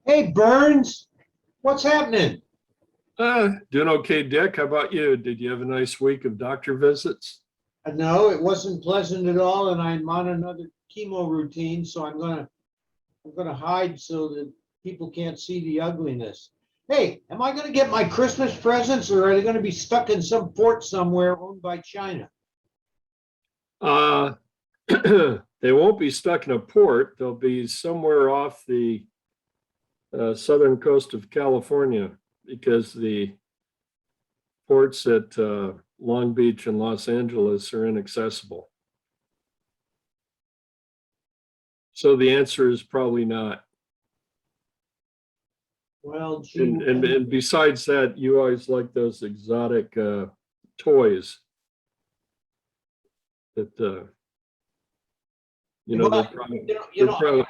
Hey, Burns, what's happening? Doing okay, Dick. How about you? Did you have a nice week of doctor visits? No, it wasn't pleasant at all, and I'm on another chemo routine, so I'm gonna hide so that people can't see the ugliness. Hey, am I gonna get my Christmas presents, or are they gonna be stuck in some port somewhere owned by China? Uh, they won't be stuck in a port. They'll be somewhere off the southern coast of California because the ports at Long Beach and Los Angeles are inaccessible. So the answer is probably not. Well, gee, And besides that, you always like those exotic toys that they're well, probably you know, you they're know, probably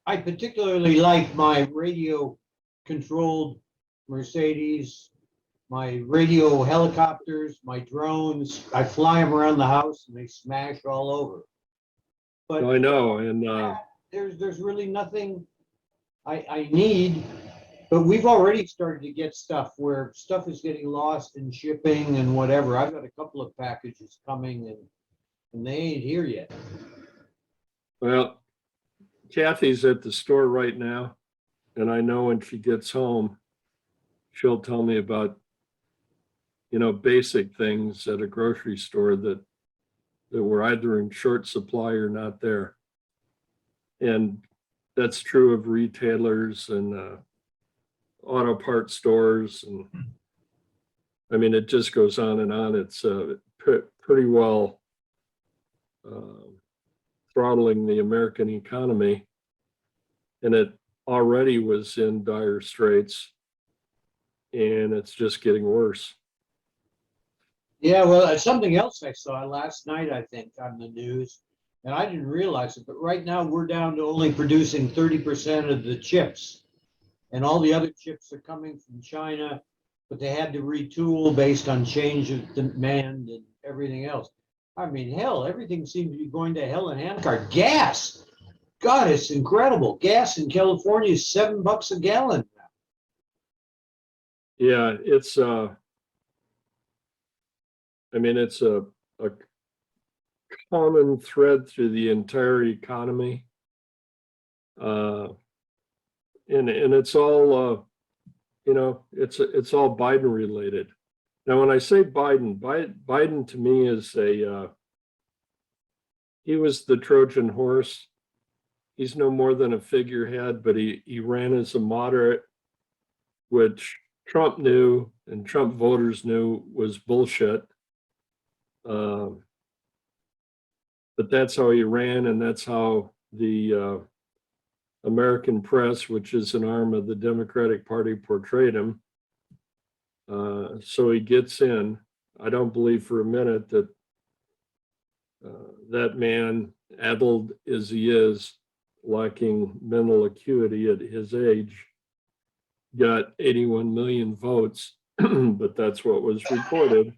I particularly like my radio-controlled Mercedes, my radio helicopters, my drones. I fly them around the house and they smash all over. But I know, and there's really nothing I need. But we've already started to get stuff where stuff is getting lost in shipping and whatever. I've got a couple of packages coming and they ain't here yet. well, Kathy's at the store right now, and I know when she gets home, she'll tell me about basic things at a grocery store that were either in short supply or not there, and that's true of retailers and auto parts stores, and I mean it just goes on and on. It's pretty well uh, throttling the American economy, and it already was in dire straits, and it's just getting worse. Yeah, well, something else I saw last night, I think, on the news, and I didn't realize it, but right now we're down to only producing 30% of the chips, and all the other chips are coming from China, but they had to retool based on change of demand and everything else. I mean, hell, everything seems to be going to hell in a handcart. Gas, God, it's incredible. Gas in California is $7 a gallon. Yeah, it's I mean a common thread through the entire economy. Uh, and it's all it's all Biden related. Now, when I say Biden to me is he was the Trojan horse. He's no more than a figurehead, but he ran as a moderate, which Trump knew and Trump voters knew was bullshit. Um, but that's how he ran, and that's how the American press, which is an arm of the Democratic Party, portrayed him. So he gets in. I don't believe for a minute that that man, addled as he is, lacking mental acuity at his age, got 81 million votes, but that's what was recorded.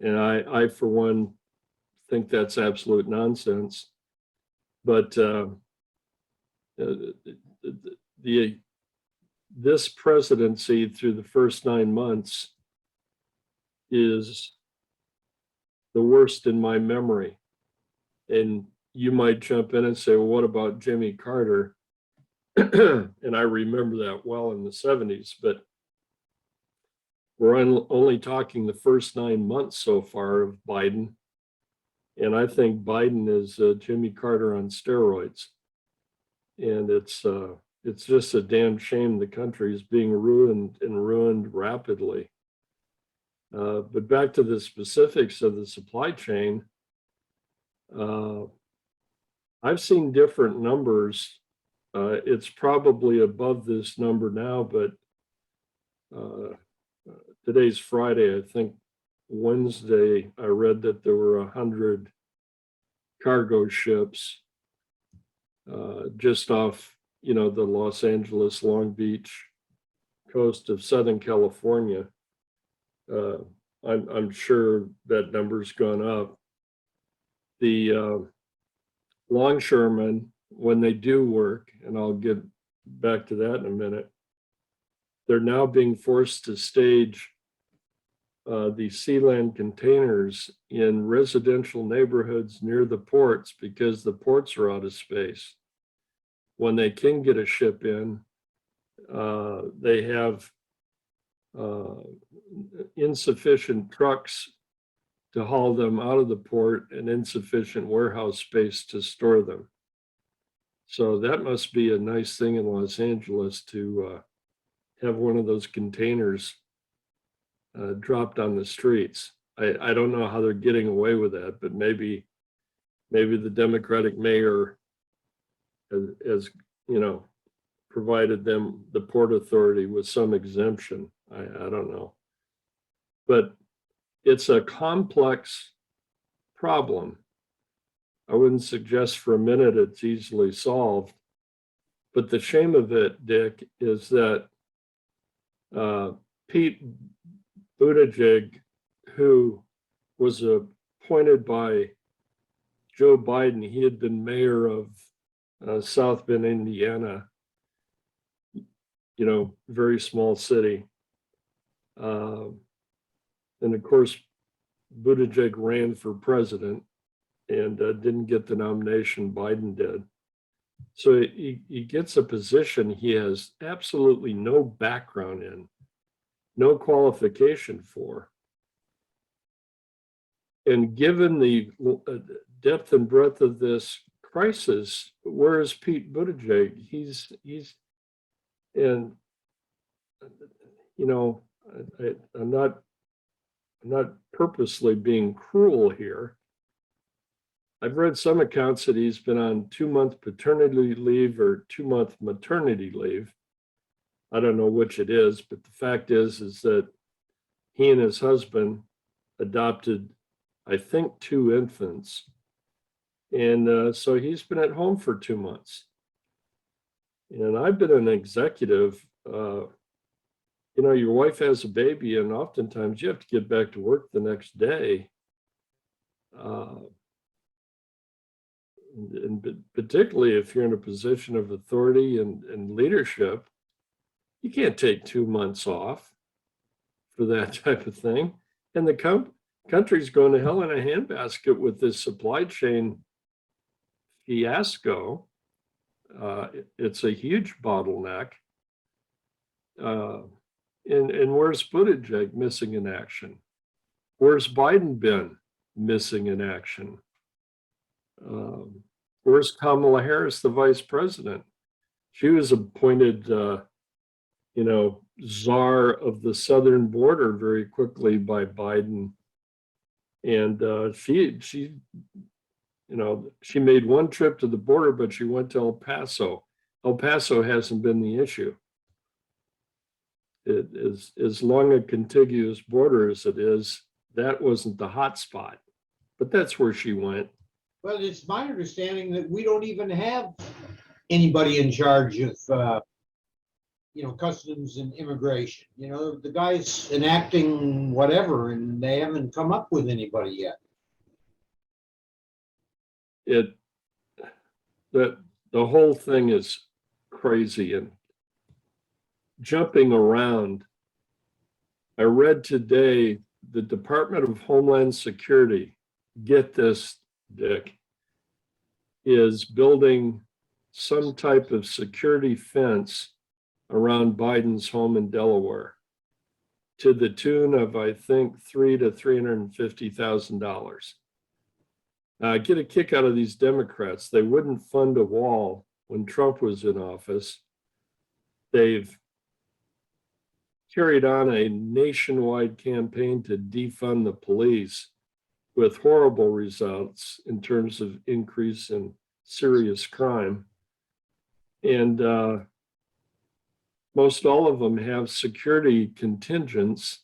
And I for one, think that's absolute nonsense. But the this presidency through the first 9 months is the worst in my memory. And you might jump in and say, well, what about Jimmy Carter? And I remember that well in the 70s, but we're only talking the first 9 months so far of Biden. And I think Biden is Jimmy Carter on steroids. And it's just a damn shame the country is being ruined and ruined rapidly. But back to the specifics of the supply chain, I've seen different numbers. It's probably above this number now, but uh, today's Friday. I think Wednesday I read that there were 100 cargo ships just off, the Los Angeles, Long Beach coast of Southern California. Uh, I'm sure that number's gone up. The longshoremen, when they do work, and I'll get back to that in a minute. They're now being forced to stage the Sealand containers in residential neighborhoods near the ports because the ports are out of space. When they can get a ship in, they have insufficient trucks to haul them out of the port and insufficient warehouse space to store them. So that must be a nice thing in Los Angeles to have one of those containers dropped on the streets. I don't know how they're getting away with that, but maybe the Democratic mayor has provided them, the Port Authority, with some exemption. I don't know. But it's a complex problem. I wouldn't suggest for a minute it's easily solved. But the shame of it, Dick, is that Pete Buttigieg, who was appointed by Joe Biden, he had been mayor of South Bend, Indiana, very small city. And of course, Buttigieg ran for president and didn't get the nomination. Biden did. So he gets a position he has absolutely no background in, no qualification for. And given the depth and breadth of this crisis, where is Pete Buttigieg? He's and I'm not purposely being cruel here. I've read some accounts that he's been on 2-month paternity leave or 2-month maternity leave. I don't know which it is, but the fact is that he and his husband adopted, I think, 2 infants. And so he's been at home for 2 months. And I've been an executive. Your wife has a baby, and oftentimes you have to get back to work the next day. And particularly if you're in a position of authority and leadership, you can't take 2 months off for that type of thing. And the country's going to hell in a handbasket with this supply chain fiasco. It's a huge bottleneck. And where's Buttigieg missing in action? Where's Biden been missing in action? Where's Kamala Harris, the vice president? She was appointed, czar of the southern border very quickly by Biden. And she made one trip to the border, but she went to El Paso. El Paso hasn't been the issue. It is as long a contiguous border as it is. That wasn't the hot spot, but that's where she went. Well, it's my understanding that we don't even have anybody in charge of, customs and immigration. The guy's enacting whatever, and they haven't come up with anybody yet. The whole thing is crazy and jumping around. I read today the Department of Homeland Security, get this, Dick, is building some type of security fence around Biden's home in Delaware to the tune of, I think, $300,000 to $350,000. Get a kick out of these Democrats. They wouldn't fund a wall when Trump was in office. They've carried on a nationwide campaign to defund the police with horrible results in terms of increase in serious crime. And most all of them have security contingents.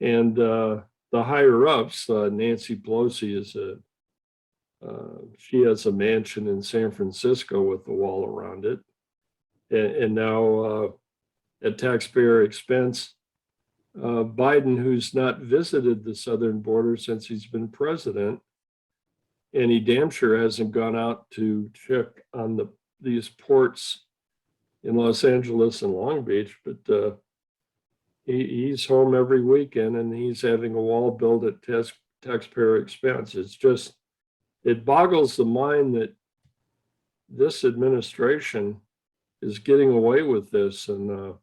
And the higher ups, Nancy Pelosi she has a mansion in San Francisco with a wall around it. And now at taxpayer expense, Biden, who's not visited the southern border since he's been president, and he damn sure hasn't gone out to check on these ports in Los Angeles and Long Beach, but he's home every weekend and he's having a wall built at taxpayer expense. It's just, it boggles the mind that this administration is getting away with this. And,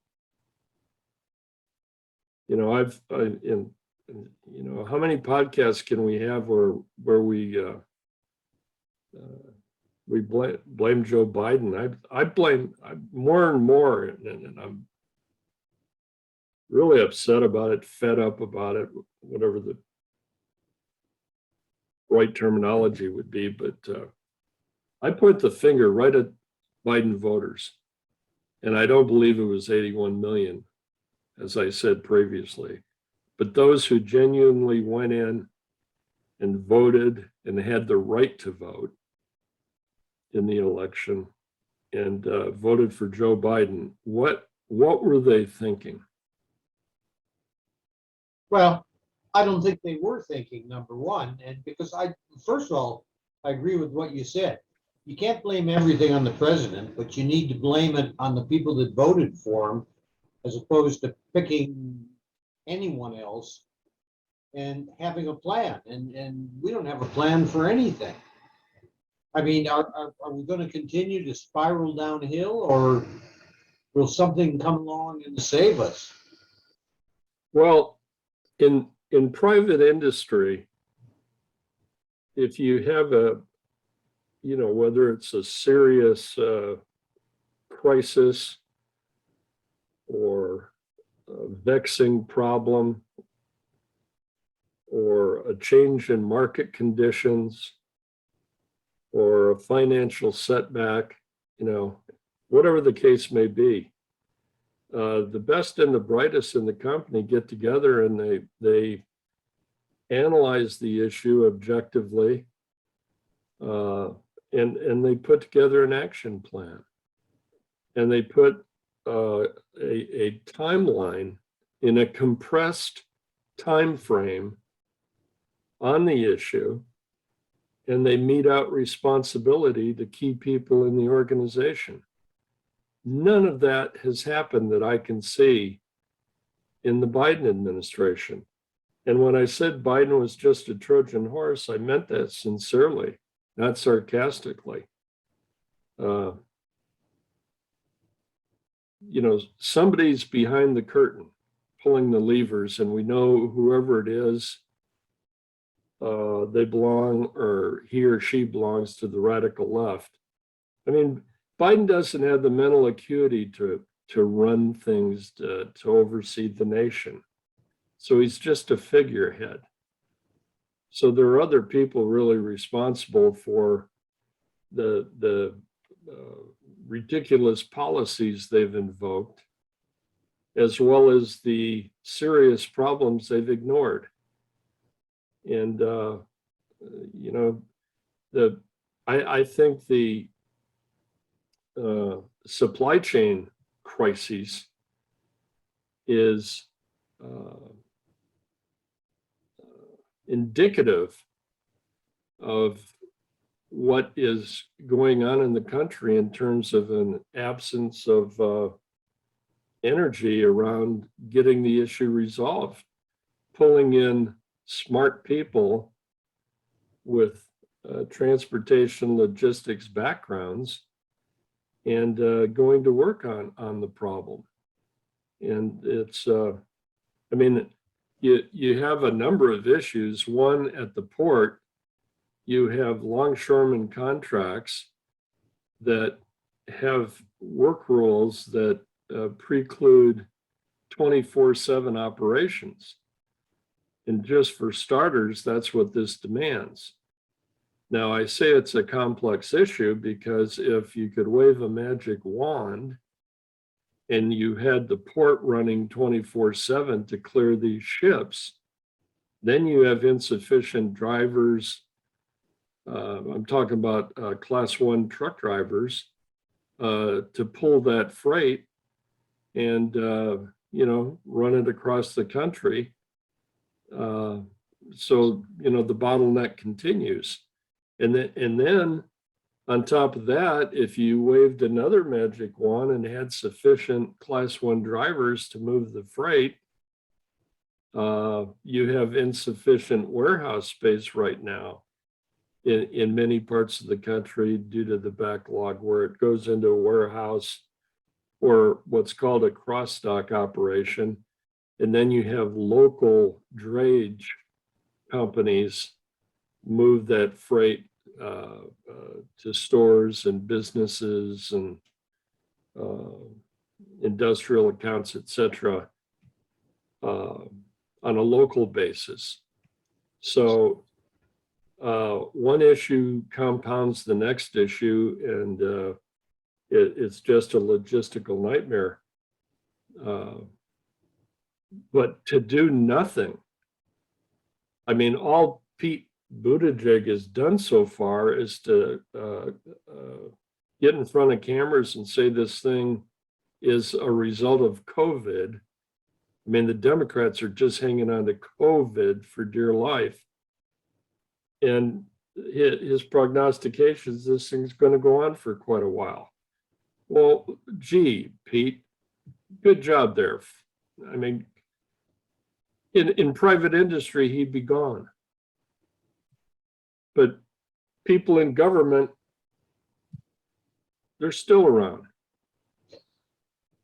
how many podcasts can we have where we blame Joe Biden? I blame more and more, and I'm really upset about it, fed up about it, whatever the right terminology would be. But I point the finger right at Biden voters. And I don't believe it was 81 million, as I said previously. But those who genuinely went in and voted and had the right to vote in the election and voted for Joe Biden, what were they thinking? Well, I don't think they were thinking, number one, and because first of all, I agree with what you said. You can't blame everything on the president, but you need to blame it on the people that voted for him, as opposed to picking anyone else and having a plan. And we don't have a plan for anything. I mean, are we going to continue to spiral downhill, or will something come along and save us? Well, in private industry, if you have whether it's a serious crisis or a vexing problem or a change in market conditions or a financial setback, whatever the case may be, the best and the brightest in the company get together and they analyze the issue objectively, and they put together an action plan, and they put a timeline in a compressed time frame on the issue, and they mete out responsibility to key people in the organization. None of that has happened that I can see in the Biden administration. And when I said Biden was just a Trojan horse, I meant that sincerely, not sarcastically. Somebody's behind the curtain pulling the levers, and we know whoever it is, they belong, or he or she belongs to the radical left. I mean, Biden doesn't have the mental acuity to run things, to oversee the nation. So he's just a figurehead. So there are other people really responsible for the ridiculous policies they've invoked, as well as the serious problems they've ignored. And I think the supply chain crisis is indicative of what is going on in the country in terms of an absence of energy around getting the issue resolved, pulling in smart people with transportation logistics backgrounds and going to work on the problem. And it's, you have a number of issues. One, at the port, you have longshoreman contracts that have work rules that preclude 24/7 operations. And just for starters, that's what this demands. Now, I say it's a complex issue because if you could wave a magic wand and you had the port running 24/7 to clear these ships, then you have insufficient drivers. I'm talking about class 1 truck drivers to pull that freight and, run it across the country. So, the bottleneck continues. And then On top of that, if you waved another magic wand and had sufficient Class 1 drivers to move the freight, you have insufficient warehouse space right now in many parts of the country due to the backlog, where it goes into a warehouse or what's called a cross-dock operation. And then you have local drayage companies move that freight to stores and businesses and industrial accounts, et cetera, on a local basis. So one issue compounds the next issue, and it's just a logistical nightmare. But to do nothing, I mean, all Pete Buttigieg has done so far is to get in front of cameras and say this thing is a result of COVID. I mean, the Democrats are just hanging on to COVID for dear life. And his prognostications, this thing's going to go on for quite a while. Well, gee, Pete, good job there. I mean, in private industry, he'd be gone. But people in government, they're still around.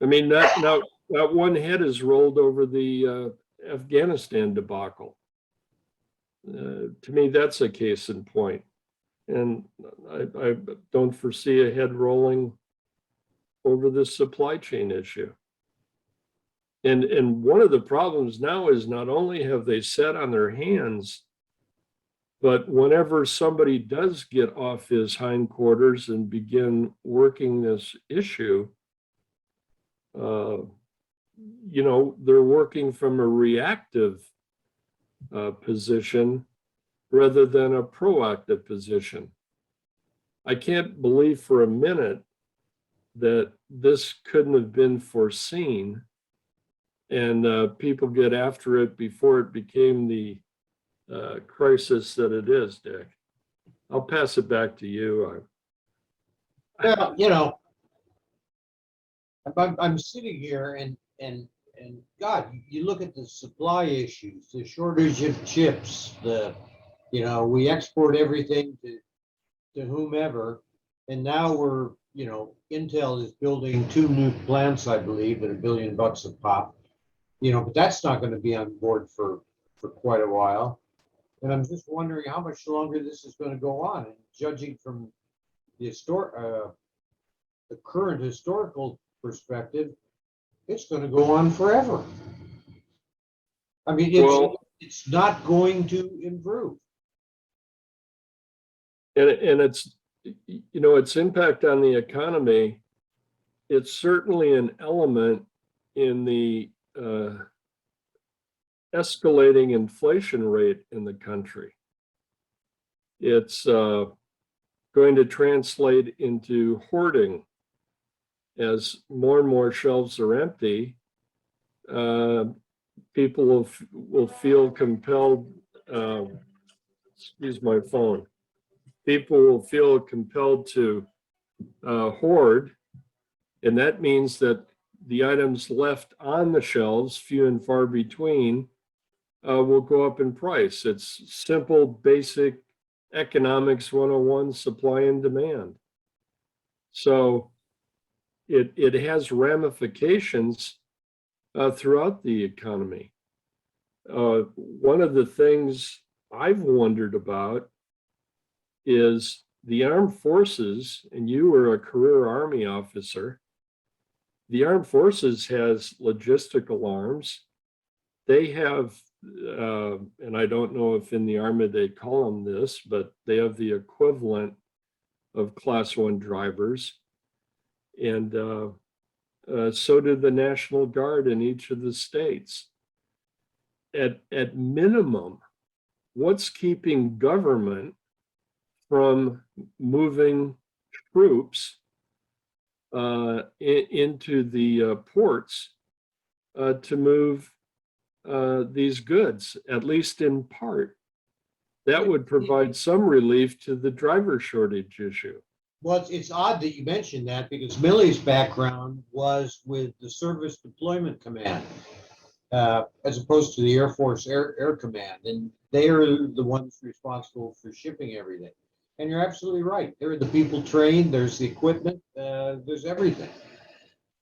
I mean, that one head is rolled over the Afghanistan debacle. To me, that's a case in point. And I don't foresee a head rolling over this supply chain issue. And one of the problems now is not only have they sat on their hands, but whenever somebody does get off his hindquarters and begin working this issue, you know, they're working from a reactive position rather than a proactive position. I can't believe for a minute that this couldn't have been foreseen, and people get after it before it became the crisis that it is, Dick. I'll pass it back to you. Well, you know, I'm sitting here and God, you look at the supply issues, the shortage of chips, you know, we export everything to whomever, and now we're, you know, Intel is building 2 new plants, I believe, at $1 billion a pop. You know, but that's not going to be on board for quite a while. And I'm just wondering how much longer this is going to go on. And judging from the current historical perspective, it's going to go on forever. I mean, it's not going to improve. And it's, you know, its impact on the economy, it's certainly an element in the escalating inflation rate in the country. It's going to translate into hoarding as more and more shelves are empty. People will feel compelled, excuse my phone. People will feel compelled to hoard, and that means that the items left on the shelves, few and far between, will go up in price. It's simple, basic economics 101, supply and demand. So it has ramifications throughout the economy. One of the things I've wondered about is the armed forces, and you were a career Army officer. The armed forces has logistical arms. They have, and I don't know if in the Army they call them this, but they have the equivalent of Class 1 drivers. And so do the National Guard in each of the states. At minimum, what's keeping government from moving troops into the ports to move these goods, at least in part? That would provide some relief to the driver shortage issue. Well, it's odd that you mentioned that because Millie's background was with the Service Deployment Command, as opposed to the Air Force Air Command. And they are the ones responsible for shipping everything. And you're absolutely right. There are the people trained, there's the equipment, there's everything.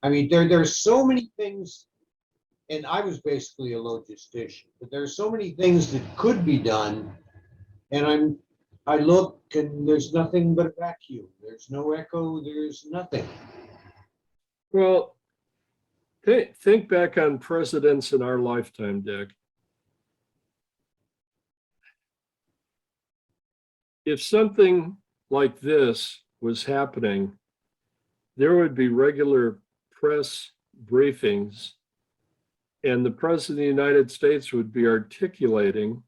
I mean, there's so many things, and I was basically a logistician, but there's so many things that could be done. And I look and there's nothing but a vacuum. There's no echo, there's nothing. Well, think back on presidents in our lifetime, Dick. If something like this was happening, there would be regular press briefings, and the President of the United States would be articulating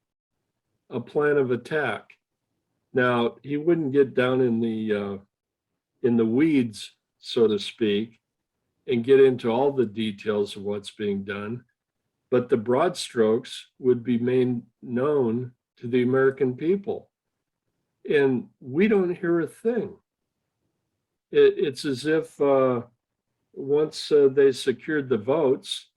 a plan of attack. Now, he wouldn't get down in the weeds, so to speak, and get into all the details of what's being done, but the broad strokes would be made known to the American people. And we don't hear a thing. It's as if once they secured the votes,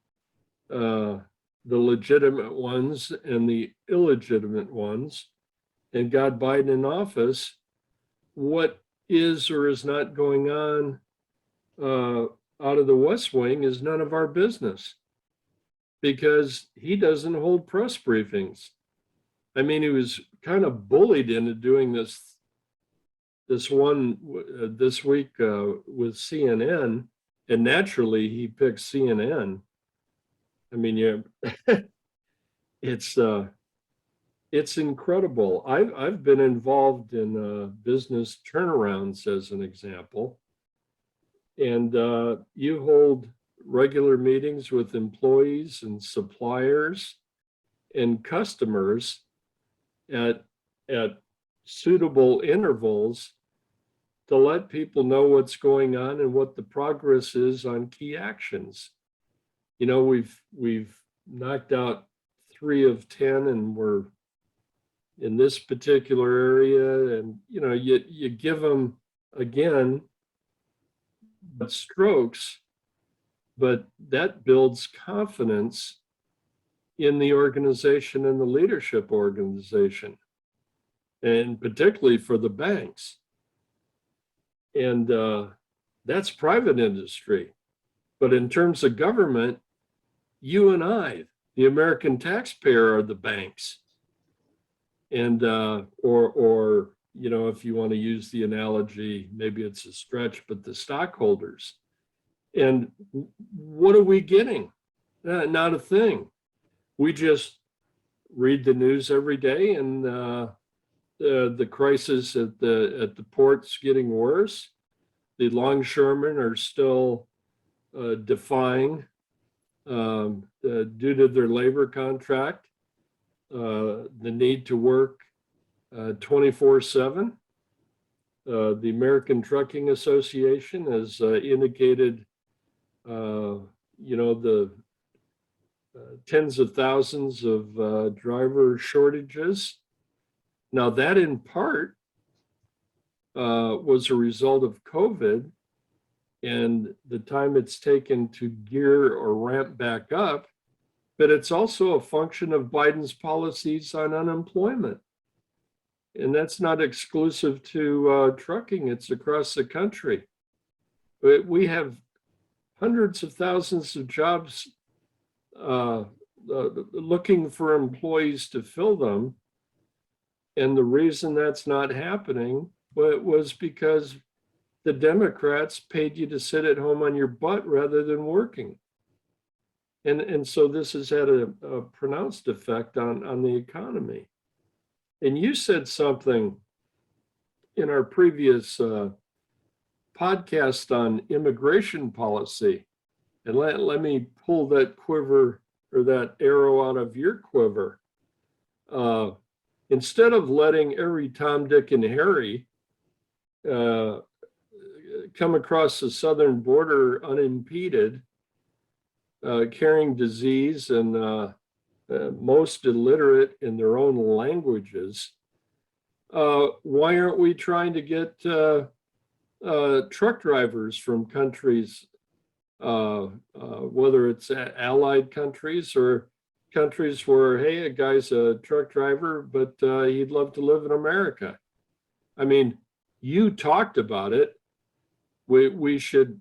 the legitimate ones and the illegitimate ones, and got Biden in office, what is or is not going on out of the West Wing is none of our business, because he doesn't hold press briefings. I mean, he was kind of bullied into doing this one this week with CNN, and naturally he picked CNN. I mean, yeah, it's incredible. I've been involved in business turnarounds, as an example, and you hold regular meetings with employees and suppliers and customers at suitable intervals to let people know what's going on and what the progress is on key actions. You know, we've knocked out 3 of 10, and we're in this particular area, and you know, you give them again but strokes, but that builds confidence in the organization and the leadership organization, and particularly for the banks. And that's private industry. But in terms of government, you and I, the American taxpayer, are the banks. And or you know, if you want to use the analogy, maybe it's a stretch, but the stockholders. And what are we getting? Not a thing. We just read the news every day, and the crisis at the port's getting worse. The longshoremen are still defying due to their labor contract, the need to work 24/7. The American Trucking Association has indicated, you know, the tens of thousands of driver shortages. Now, that in part was a result of COVID and the time it's taken to gear or ramp back up, but it's also a function of Biden's policies on unemployment. And that's not exclusive to trucking, it's across the country. But we have hundreds of thousands of jobs looking for employees to fill them. And the reason that's not happening was because the Democrats paid you to sit at home on your butt rather than working. And so this has had a pronounced effect on the economy. And you said something in our previous podcast on immigration policy. And let me pull that quiver or that arrow out of your quiver. Instead of letting every Tom, Dick, and Harry come across the southern border unimpeded, carrying disease and most illiterate in their own languages, why aren't we trying to get truck drivers from countries, whether it's allied countries or countries where, hey, a guy's a truck driver, but he'd love to live in America. I mean, you talked about it. We should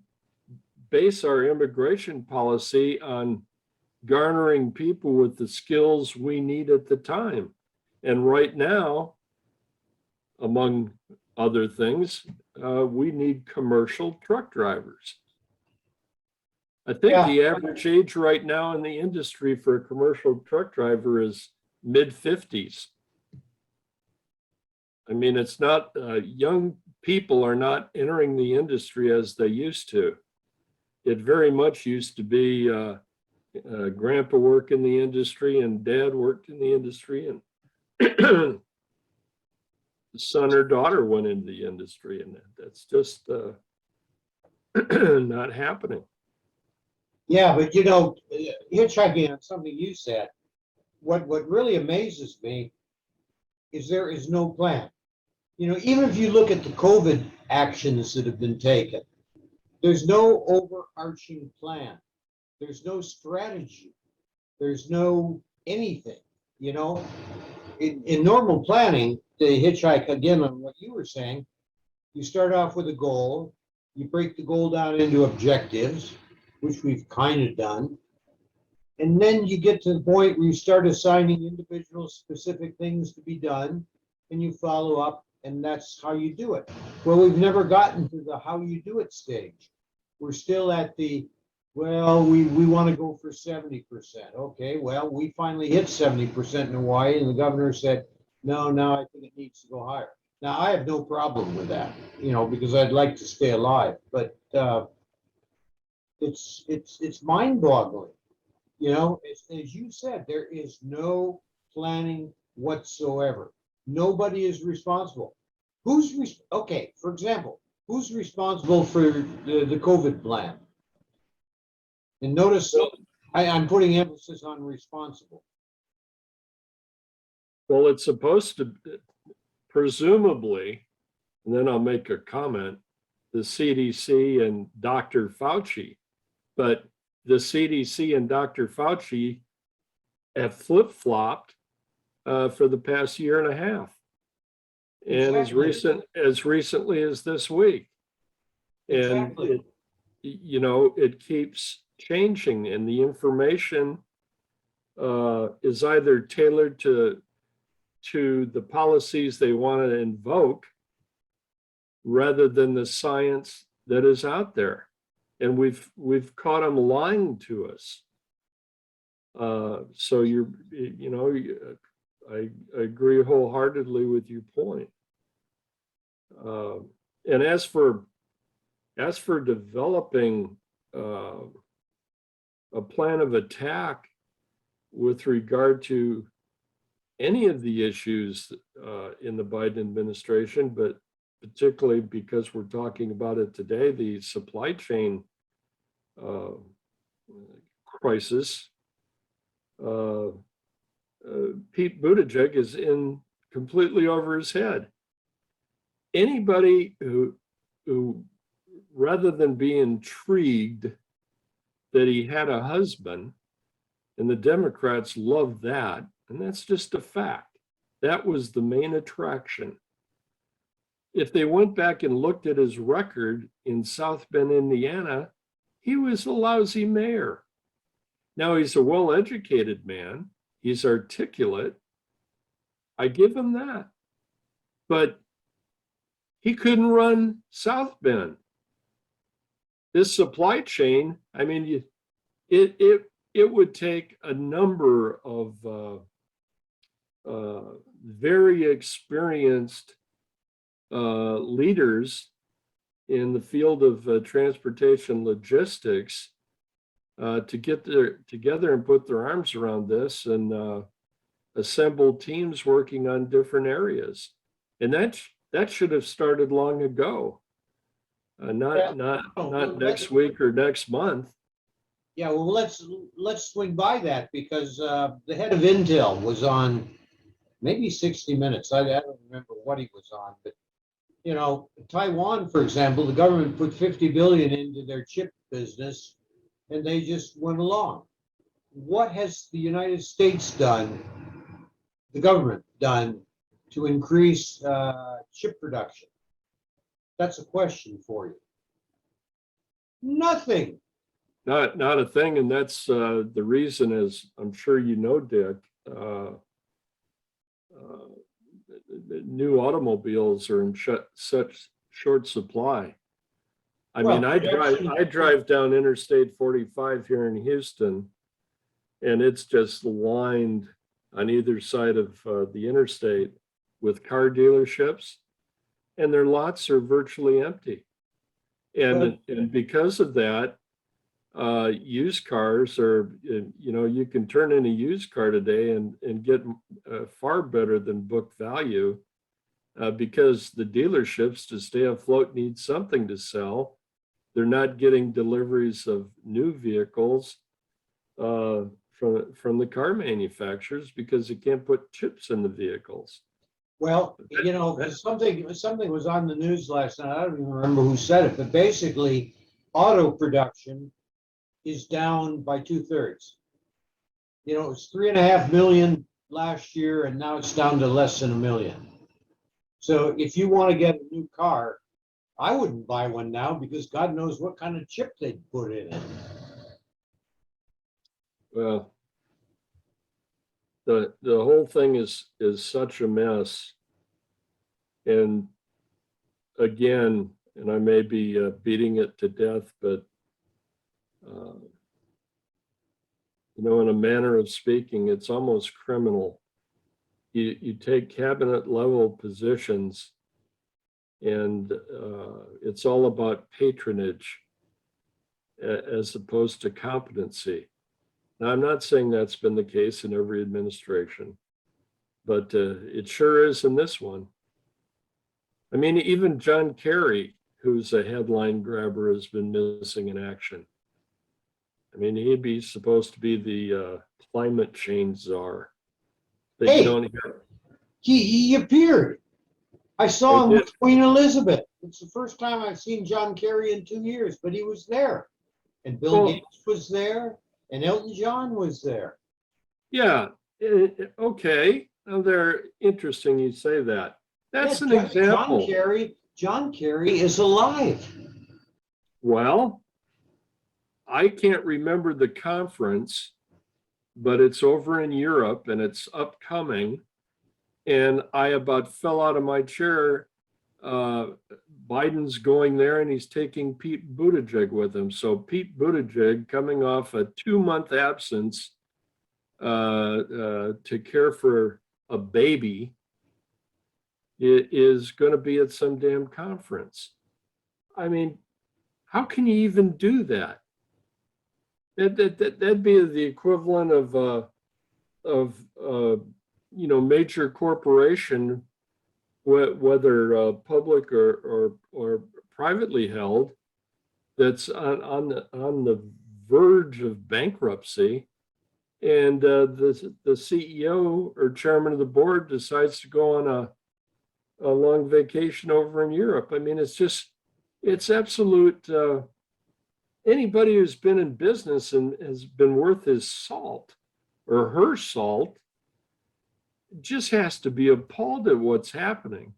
base our immigration policy on garnering people with the skills we need at the time. And right now, among other things, we need commercial truck drivers. I think Yeah. the average age right now in the industry for a commercial truck driver is mid-50s. I mean, it's not, young people are not entering the industry as they used to. It very much used to be grandpa worked in the industry and dad worked in the industry, and the son or daughter went into the industry, and that's just not happening. Yeah, but you know, hitchhiking on something you said, what really amazes me is there is no plan. You know, even if you look at the COVID actions that have been taken, there's no overarching plan. There's no strategy. There's no anything, you know. In normal planning, to hitchhike again on what you were saying, you start off with a goal, you break the goal down into objectives, which we've kind of done. And then you get to the point where you start assigning individual specific things to be done, and you follow up, and that's how you do it. Well, we've never gotten to the how you do it stage. We're still at the, well, we want to go for 70%. Okay, well, we finally hit 70% in Hawaii, and the governor said, no, I think it needs to go higher. Now, I have no problem with that, you know, because I'd like to stay alive, but it's mind-boggling. You know, as you said, there is no planning whatsoever. Nobody is responsible. Okay, for example, who's responsible for the COVID plan? And notice I'm putting emphasis on responsible. Well, it's supposed to, presumably, and then I'll make a comment, the CDC and Dr. Fauci. But the CDC and Dr. Fauci have flip-flopped for the past year and a half. And Exactly. as recently as this week. And Exactly. you know, it keeps changing, and the information is either tailored to the policies they want to invoke rather than the science that is out there. And we've caught them lying to us. So I agree wholeheartedly with your point. And as for developing a plan of attack with regard to any of the issues in the Biden administration, but particularly because we're talking about it today, the supply chain crisis, Pete Buttigieg is in completely over his head. Anybody who rather than be intrigued that he had a husband, and the Democrats love that, and that's just a fact. That was the main attraction. If they went back and looked at his record in South Bend, Indiana, he was a lousy mayor. Now he's a well-educated man. He's articulate. I give him that. But he couldn't run South Bend. This supply chain, I mean, it would take a number of very experienced leaders in the field of transportation logistics to get together and put their arms around this and assemble teams working on different areas. And that should have started long ago, not next week or next month. Yeah, well, let's swing by that because the head of Intel was on maybe 60 Minutes. I don't remember what he was on, but You know, Taiwan, for example, the government put 50 billion into their chip business and they just went along. What has the United States done, the government done, to increase chip production? That's a question for you. Nothing. Not a thing, and that's the reason, as I'm sure you know, Dick. New automobiles are in such short supply. I mean, Well, I drive down Interstate 45 here in Houston, and it's just lined on either side of the interstate with car dealerships, and their lots are virtually empty. And because of that, used cars are, you know, you can turn in a used car today and get far better than book value because the dealerships, to stay afloat, need something to sell. They're not getting deliveries of new vehicles from the car manufacturers because they can't put chips in the vehicles. well, you know, something was on the news last night. I don't even remember who said it, but basically, auto production is down by 2/3. You know, it was 3.5 million last year, and now it's down to less than 1 million. So if you want to get a new car, I wouldn't buy one now because God knows what kind of chip they'd put in it. Well, the whole thing is such a mess. And again, and I may be beating it to death, but you know, in a manner of speaking, it's almost criminal. You take cabinet level positions, and it's all about patronage as opposed to competency. Now, I'm not saying that's been the case in every administration, but it sure is in this one. I mean, even John Kerry, who's a headline grabber, has been missing in action. I mean, he'd be supposed to be the climate change czar. But Hey, you don't hear. he appeared. I saw him He with Queen Elizabeth. It's the first time I've seen John Kerry in 2 years, but he was there. And Bill Well, Gates was there, and Elton John was there. Yeah, okay. Now, they're interesting you say that. That's an Yeah, example. John Kerry is alive. Well, I can't remember the conference, but it's over in Europe and it's upcoming. And I about fell out of my chair. Biden's going there and he's taking Pete Buttigieg with him. So Pete Buttigieg, coming off a 2-month absence to care for a baby, is going to be at some damn conference. I mean, how can you even do that? That'd be the equivalent of you know, major corporation, whether public or privately held, that's on the verge of bankruptcy, and the CEO or chairman of the board decides to go on a long vacation over in Europe. I mean, it's absolute. Anybody who's been in business and has been worth his salt or her salt just has to be appalled at what's happening.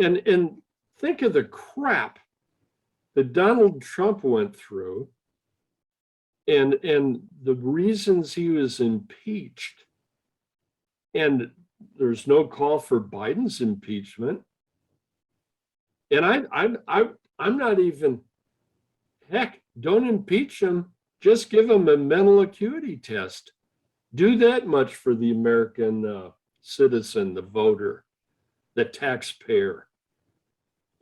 And think of the crap that Donald Trump went through and the reasons he was impeached. And there's no call for Biden's impeachment. And I'm not even, heck, don't impeach him. Just give him a mental acuity test. Do that much for the American citizen, the voter, the taxpayer.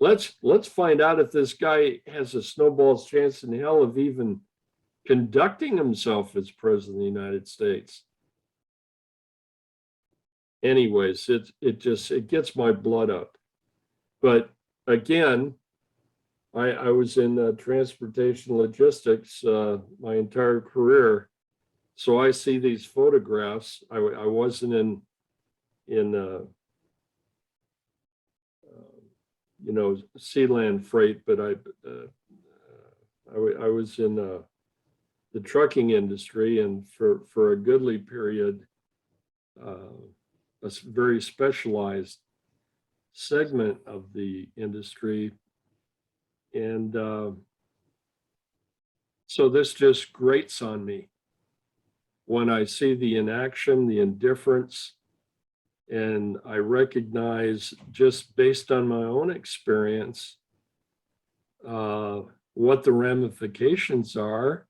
Let's find out if this guy has a snowball's chance in hell of even conducting himself as president of the United States. Anyways, it gets my blood up. But again, I was in transportation logistics my entire career, so I see these photographs. I wasn't in sea land freight, but I was in the trucking industry, and for a goodly period, a very specialized segment of the industry. And so this just grates on me when I see the inaction, the indifference, and I recognize, just based on my own experience, what the ramifications are.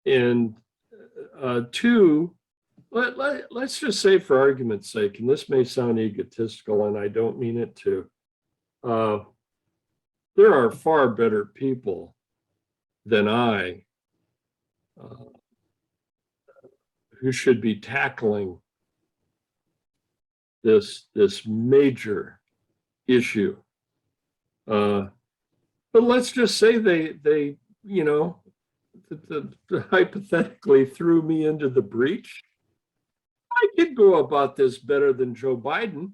And two, let's just say, for argument's sake, and this may sound egotistical, and I don't mean it to, there are far better people than I who should be tackling this major issue. But let's just say they hypothetically threw me into the breach. I could go about this better than Joe Biden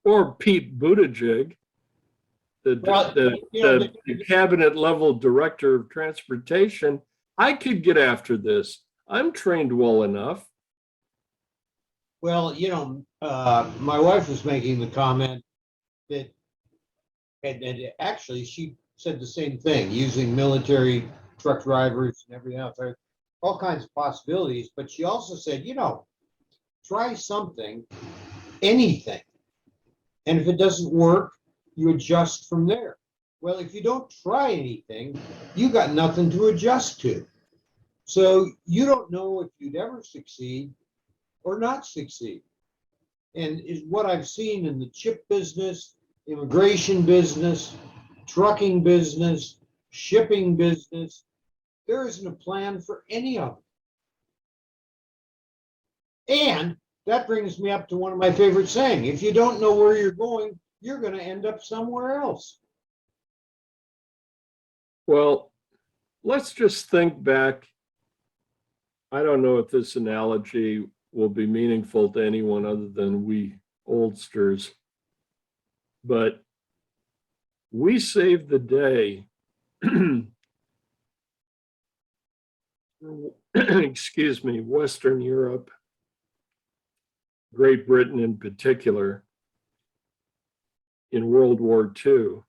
or Pete Buttigieg, the cabinet level director of transportation. I could get after this. I'm trained well enough. Well, my wife was making the comment that, and actually she said the same thing, using military truck drivers and everything else, all kinds of possibilities. But she also said, try something, anything. And if it doesn't work, you adjust from there. Well, if you don't try anything, you got nothing to adjust to. So you don't know if you'd ever succeed or not succeed. And is what I've seen in the chip business, immigration business, trucking business, shipping business, there isn't a plan for any of it. And that brings me up to one of my favorite sayings: if you don't know where you're going, you're going to end up somewhere else. Well, let's just think back. I don't know if this analogy will be meaningful to anyone other than we oldsters, but we saved the day, excuse me, Western Europe, Great Britain in particular, in World War II,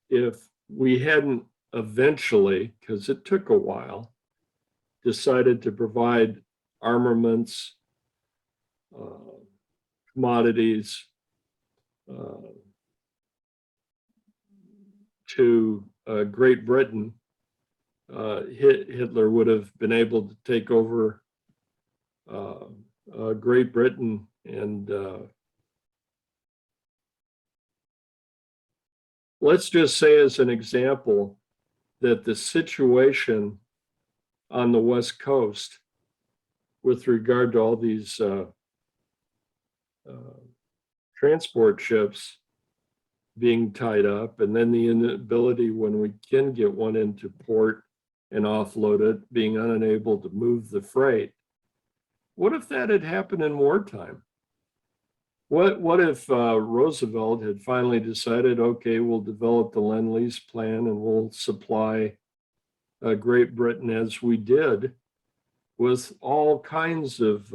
if we hadn't eventually, because it took a while, decided to provide armaments, commodities to Great Britain. Hitler would have been able to take over Great Britain, and let's just say, as an example, that the situation on the West Coast with regard to all these transport ships being tied up, and then the inability, when we can get one into port and offload it, being unable to move the freight. What if that had happened in wartime? What if Roosevelt had finally decided, okay, we'll develop the Lend-Lease plan and we'll supply Great Britain, as we did, with all kinds of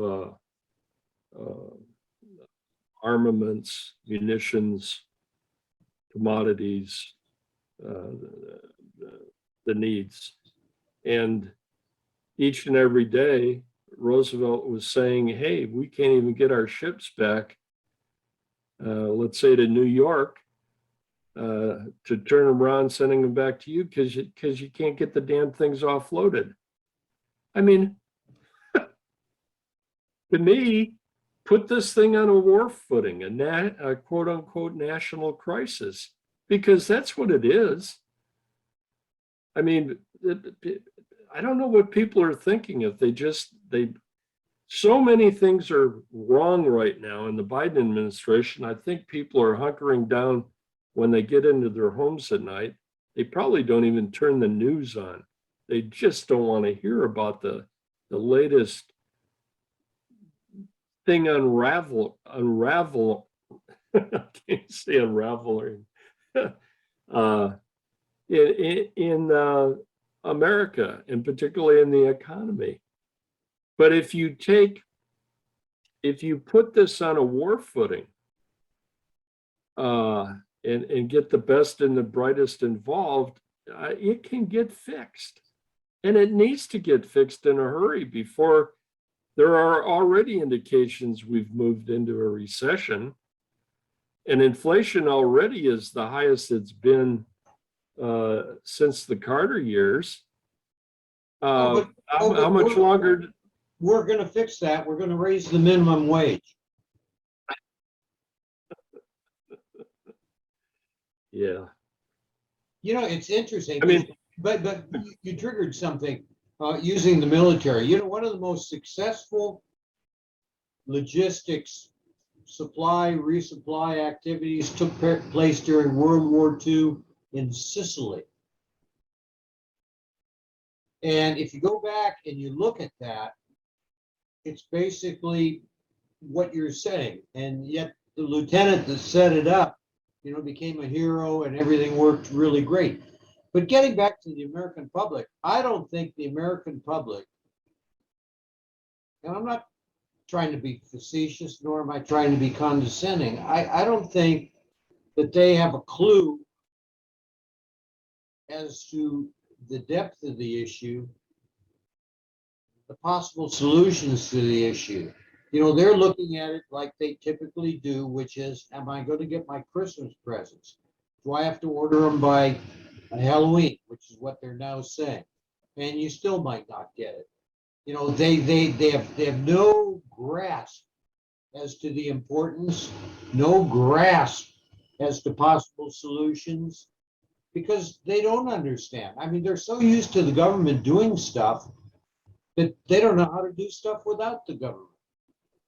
armaments, munitions, commodities, the needs. And each and every day, Roosevelt was saying, hey, we can't even get our ships back, let's say to New York, to turn them around, sending them back to you because you can't get the damn things offloaded. I mean, to me, put this thing on a war footing, a quote unquote national crisis, because that's what it is. I mean, I don't know what people are thinking if so many things are wrong right now in the Biden administration. I think people are hunkering down when they get into their homes at night. They probably don't even turn the news on. They just don't want to hear about the latest thing unraveling I can't say unraveling. uh, in America, and particularly in the economy. But if you put this on a war footing, and get the best and the brightest involved, it can get fixed. And it needs to get fixed in a hurry before there are already indications we've moved into a recession. And inflation already is the highest it's been since the Carter years. How much longer? We're going to fix that. We're going to raise the minimum wage. Yeah. You know, it's interesting. I mean, but you triggered something using the military. You know, one of the most successful logistics supply resupply activities took place during World War II in Sicily. And if you go back and you look at that, it's basically what you're saying. And yet the lieutenant that set it up, you know, became a hero and everything worked really great. But getting back to the American public, I don't think the American public, and I'm not trying to be facetious, nor am I trying to be condescending. I don't think that they have a clue as to the depth of the issue, the possible solutions to the issue. You know, they're looking at it like they typically do, which is, am I going to get my Christmas presents? Do I have to order them by Halloween, which is what they're now saying? And you still might not get it. You know, they have no grasp as to the importance, no grasp as to possible solutions, because they don't understand. I mean, they're so used to the government doing stuff that they don't know how to do stuff without the government.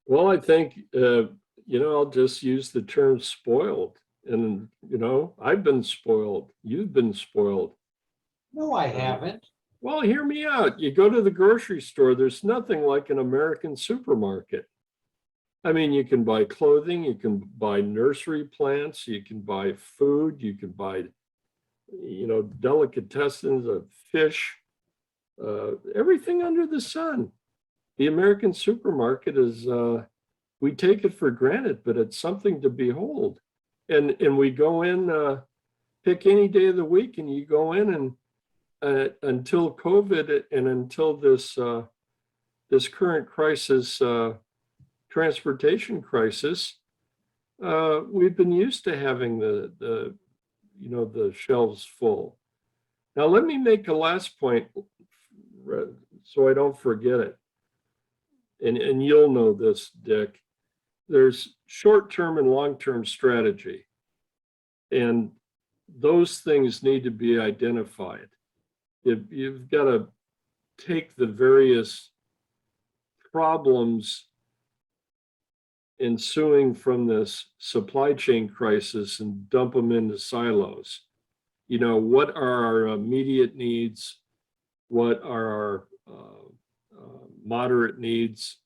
Well, I think, I'll just use the term spoiled. And, I've been spoiled. You've been spoiled. No, I haven't. Well, hear me out. You go to the grocery store, there's nothing like an American supermarket. I mean, you can buy clothing, you can buy nursery plants, you can buy food, you can buy, delicatessens of fish, everything under the sun. The American supermarket is, we take it for granted, but it's something to behold. And we go in, pick any day of the week, and you go in and until COVID and until this current crisis, transportation crisis, we've been used to having the shelves full. Now, let me make a last point so I don't forget it. And you'll know this, Dick. There's short-term and long-term strategy. And those things need to be identified. You've got to take the various problems ensuing from this supply chain crisis and dump them into silos. What are our immediate needs? What are our moderate needs?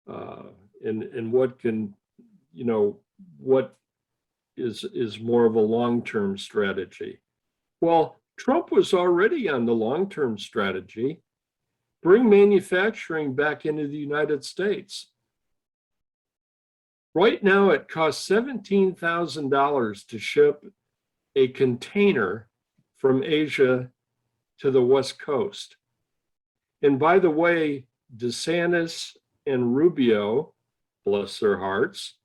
And what can, what is more of a long-term strategy? Well, Trump was already on the long-term strategy. Bring manufacturing back into the United States. Right now, it costs $17,000 to ship a container from Asia to the West Coast. And by the way, DeSantis and Rubio, bless their hearts,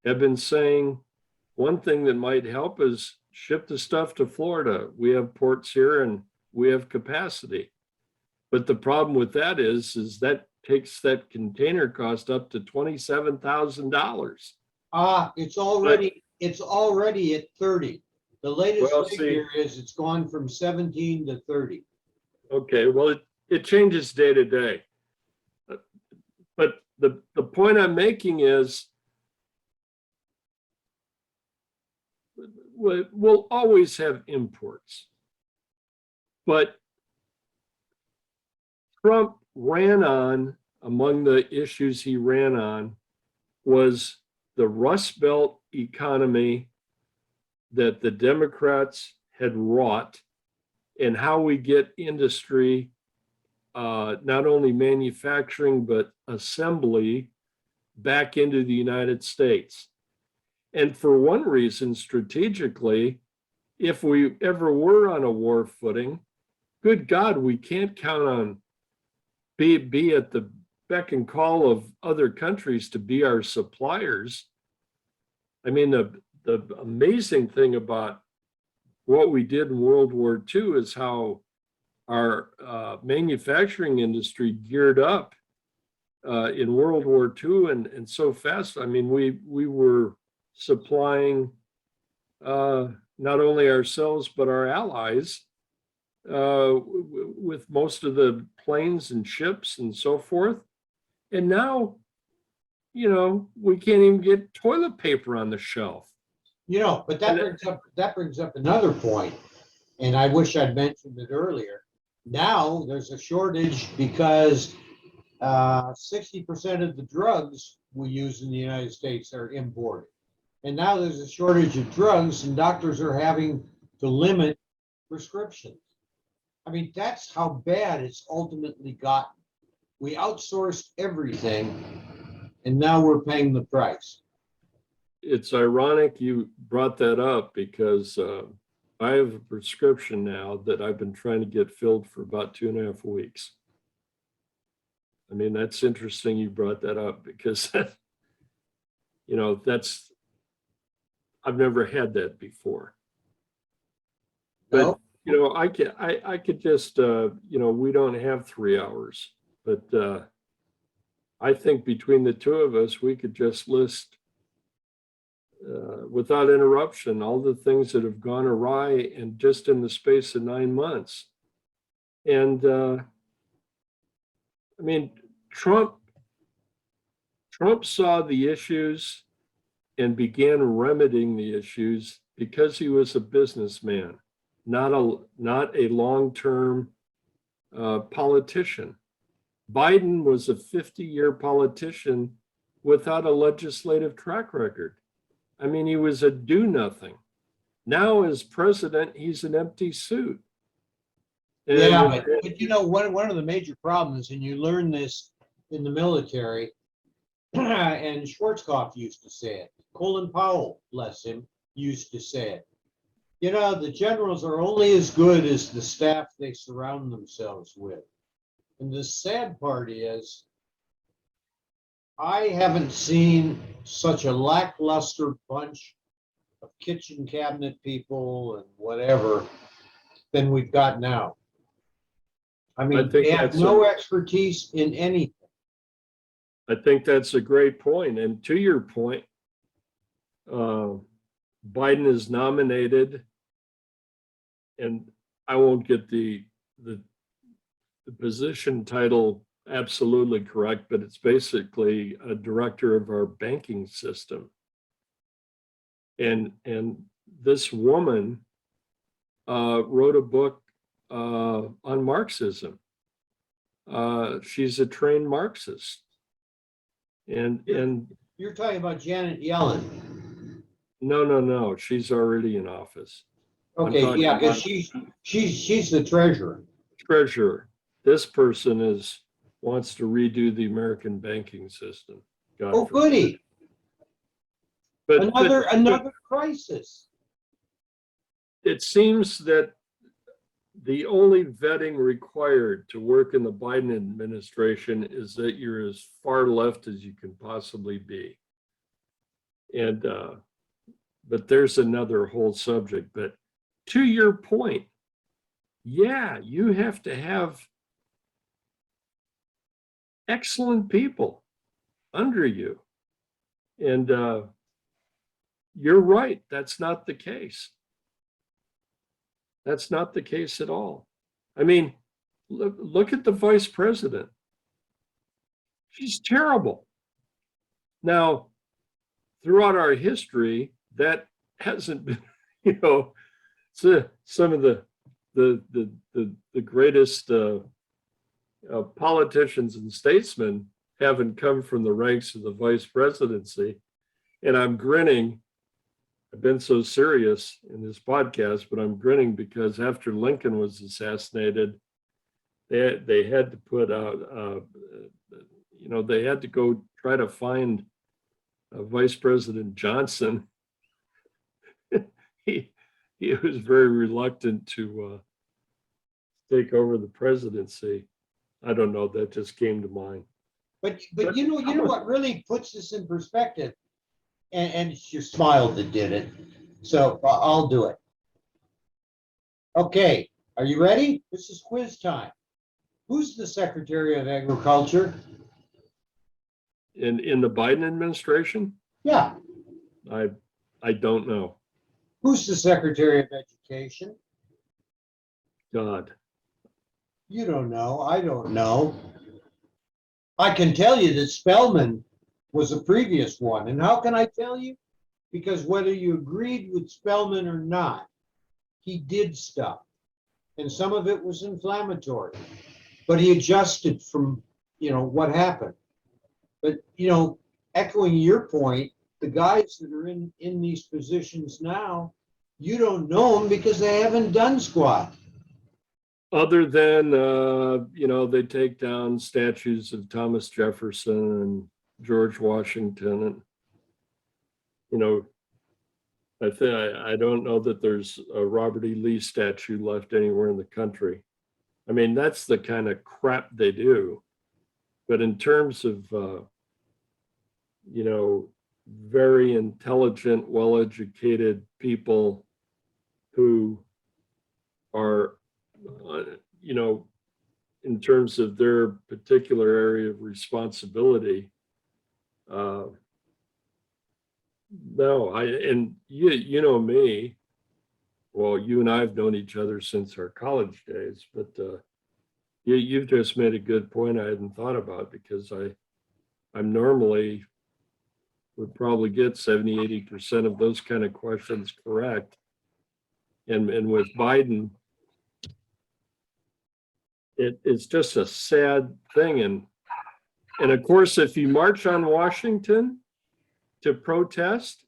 have been saying one thing that might help is ship the stuff to Florida. We have ports here and we have capacity. But the problem with that is that takes that container cost up to $27,000. It's already at 30. The latest figure is it's gone from 17 to 30. Okay, well, it changes day to day. But the point I'm making is we'll always have imports. But Trump ran on, among the issues he ran on, was the Rust Belt economy that the Democrats had wrought, and how we get industry, not only manufacturing, but assembly back into the United States. And for one reason, strategically, if we ever were on a war footing, good God, we can't count on be at the beck and call of other countries to be our suppliers. I mean, the amazing thing about what we did in World War II is how our manufacturing industry geared up in World War II and so fast. I mean, we were supplying not only ourselves, but our allies with most of the planes and ships and so forth. And now, you know, we can't even get toilet paper on the shelf. You know, but that brings up another point, and I wish I'd mentioned it earlier. Now there's a shortage because 60% of the drugs we use in the United States are imported. And now there's a shortage of drugs, and doctors are having to limit prescriptions. I mean, that's how bad it's ultimately gotten. We outsourced everything, and now we're paying the price. It's ironic you brought that up because I have a prescription now that I've been trying to get filled for about 2.5 weeks. I mean, that's interesting you brought that up because, you know, I've never had that before. But, No? you know, I could just, you know, we don't have 3 hours, but I think between the two of us, we could just list without interruption all the things that have gone awry and just in the space of 9 months. And I mean, Trump saw the issues and began remedying the issues because he was a businessman, not a long-term politician. Biden was a 50-year politician without a legislative track record. I mean, he was a do-nothing. Now as president, he's an empty suit. And Yeah, but you know, one of the major problems, and you learn this in the military, and Schwarzkopf used to say it, Colin Powell, bless him, used to say it. You know, the generals are only as good as the staff they surround themselves with. And the sad part is, I haven't seen such a lackluster bunch of kitchen cabinet people and whatever than we've got now. I mean, they have no expertise in anything. I think that's a great point. And to your point, Biden is nominated, and I won't get the position title absolutely correct, but it's basically a director of our banking system. And this woman wrote a book on Marxism. She's a trained Marxist. And You're talking about Janet Yellen. No, she's already in office. Okay, yeah, because she's the treasurer. Treasurer. This person wants to redo the American banking system. God Oh, forbid. goody. But Another crisis. It seems that the only vetting required to work in the Biden administration is that you're as far left as you can possibly be. And but there's another whole subject. But to your point, yeah, you have to have excellent people under you. And you're right, that's not the case. That's not the case at all. I mean, look at the vice president. She's terrible. Now, throughout our history, that hasn't been, you know, some of the greatest politicians and statesmen haven't come from the ranks of the vice presidency. And I'm grinning I've been so serious in this podcast, but I'm grinning because after Lincoln was assassinated, they had to put out, they had to go try to find Vice President Johnson. he was very reluctant to take over the presidency. I don't know. That just came to mind. But you know what really puts this in perspective, and it's your smile that did it. So I'll do it. Okay, are you ready? This is quiz time. Who's the Secretary of Agriculture? In the Biden administration, Yeah. I don't know. Who's the Secretary of Education? God. You don't know. I don't know. I can tell you that Spellman was a previous one. And how can I tell you? Because whether you agreed with Spellman or not, he did stuff. And some of it was inflammatory. But he adjusted from, what happened. But, echoing your point, the guys that are in these positions now, you don't know them because they haven't done squat. Other than, they take down statues of Thomas Jefferson and George Washington. And, I don't know that there's a Robert E. Lee statue left anywhere in the country. I mean, that's the kind of crap they do. But in terms of, very intelligent, well-educated people who are, in terms of their particular area of responsibility, no, and you know me, well, you and I have known each other since our college days, but you've just made a good point I hadn't thought about, because I'm normally would probably get 70-80% of those kind of questions correct. And with Biden, it's just a sad thing. And of course, if you march on Washington to protest,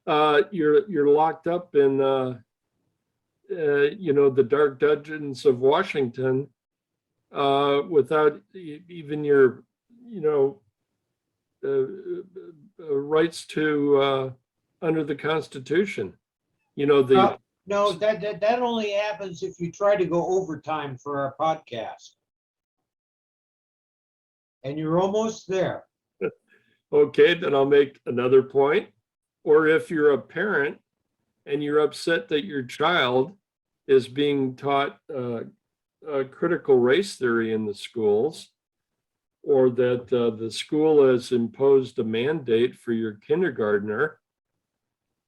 you're locked up in the dark dungeons of Washington without even your rights to under the Constitution. No, that only happens if you try to go overtime for our podcast. And you're almost there. Okay, then I'll make another point. Or if you're a parent and you're upset that your child is being taught critical race theory in the schools, or that the school has imposed a mandate for your kindergartner,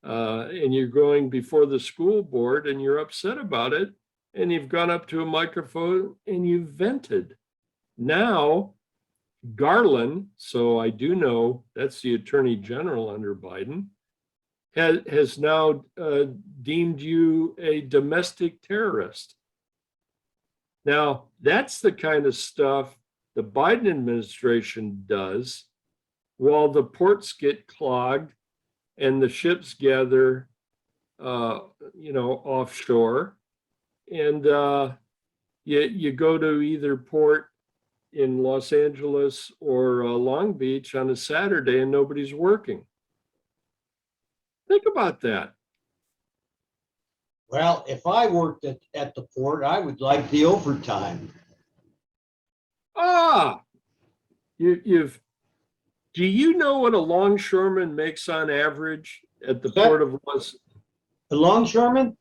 and you're going before the school board and you're upset about it, and you've gone up to a microphone and you've vented. Now, Garland, so I do know that's the Attorney General under Biden, has now deemed you a domestic terrorist. Now, that's the kind of stuff the Biden administration does while the ports get clogged and the ships gather, offshore. And you go to either port in Los Angeles or Long Beach on a Saturday and nobody's working. Think about that. Well, if I worked at the port, I would like the overtime. Do you know what a longshoreman makes on average at the port of Los? The longshoreman?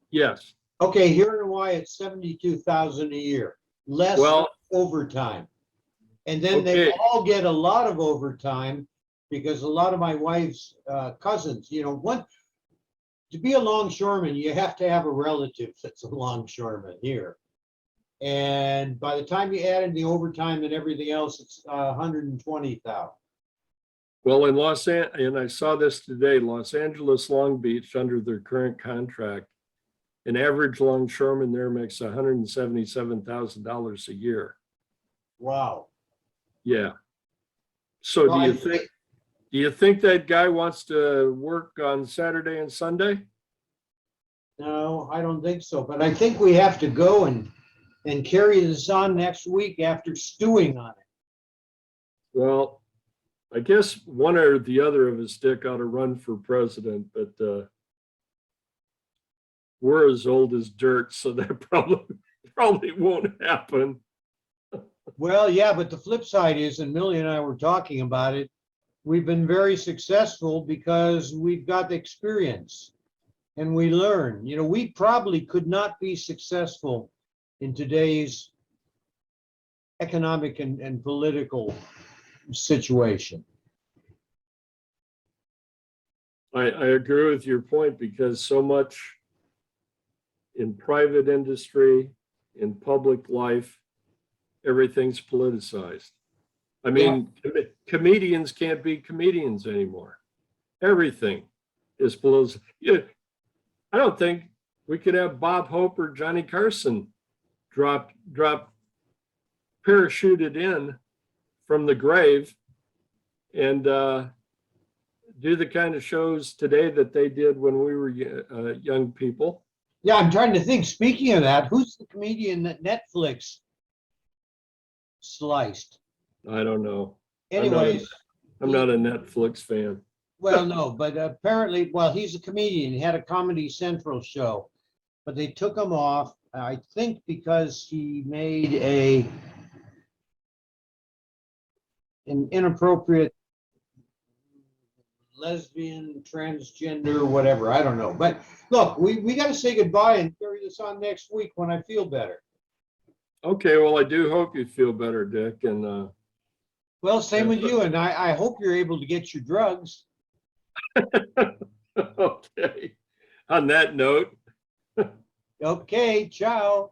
Yes. Okay, here in Hawaii, it's $72,000 a year, less overtime. And then they all get a lot of overtime because a lot of my wife's cousins, to be a longshoreman, you have to have a relative that's a longshoreman here. And by the time you add in the overtime and everything else, it's $120,000. Well, and I saw this today, Los Angeles, Long Beach, under their current contract, an average longshoreman there makes $177,000 a year. Wow. Yeah. So do you think Do you think that guy wants to work on Saturday and Sunday? No, I don't think so, but I think we have to go and carry this on next week after stewing on it. Well, I guess one or the other of us, Dick, ought to run for president, but we're as old as dirt, so that probably won't happen. Well, yeah, but the flip side is, and Millie and I were talking about it, we've been very successful because we've got the experience and we learn. You know, we probably could not be successful in today's economic and political situation. I agree with your point, because so much in private industry, in public life, everything's politicized. I mean, comedians can't be comedians anymore. Everything is politicized. Yeah, I don't think we could have Bob Hope or Johnny Carson drop parachuted in from the grave and do the kind of shows today that they did when we were young people. Yeah, I'm trying to think. Speaking of that, who's the comedian that Netflix sliced? I don't know. Anyways, I'm not a Netflix fan. well, no, but apparently, well, he's a comedian. He had a Comedy Central show, but they took him off, I think, because he made an inappropriate lesbian, transgender, whatever. I don't know. But look, we got to say goodbye and carry this on next week when I feel better. Okay, well, I do hope you feel better, Dick. And well, same with you. And I hope you're able to get your drugs. okay. On that note. Okay, ciao.